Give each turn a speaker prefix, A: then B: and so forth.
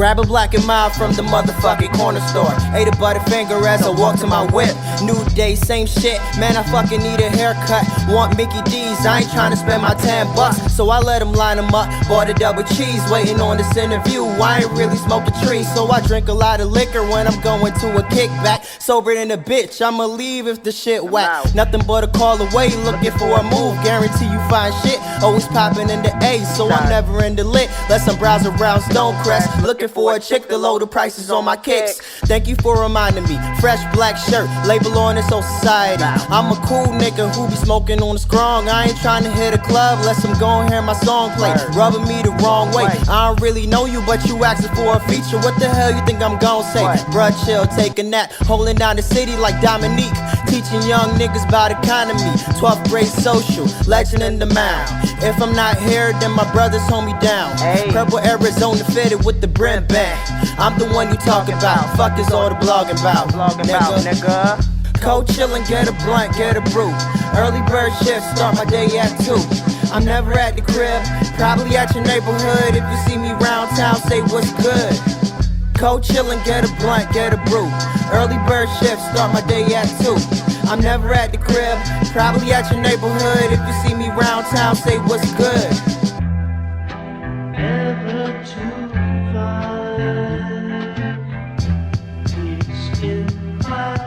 A: Grab a black and mild from the motherfucking corner store. Ate a Butterfinger as I walked to my whip. New day, same shit. Man, I fucking need a haircut. Want Mickey D's, I ain't tryna spend my $10. So I let him line them up. Bought a double cheese, waiting on this interview. I ain't really smoke a tree, so I drink a lot of liquor when I'm going to a kickback. Sober than a bitch, I'ma leave if the shit whack. Nothing but a call away, looking for a move. Guarantee you find shit, always popping in the A. So I'm never in the lit, unless I'm browsing around Stonecrest. Looking for a chick to lower the prices on my kicks. Thank you for reminding me. Fresh black shirt, label on this old society. I'm a cool nigga who be smoking on the strong. I ain't trying to hit a club unless I'm gon' hear my song play. Rubbing me the wrong way. I don't really know you, but you asking for a feature. What the hell you think I'm gon' say? Bruh, chill, take a nap. Holding down the city like Dominique. Teaching young niggas about economy. 12th grade social, legend in the mound. If I'm not here, then my brothers hold me down. Purple Arizona fitted with the brim bag. I'm the one you talk about. Fuck is all the blogging about, nigga. Cold chillin', get a blunt, get a brew. Early bird shift, start my day at 2. I'm never at the crib, probably at your neighborhood. If you see me round town, say what's good. Cold chillin', get a blunt, get a brew. Early bird shift, start my day at 2. I'm never at the crib, probably at your neighborhood. If you see me round town, say what's good.
B: Never to find peace in my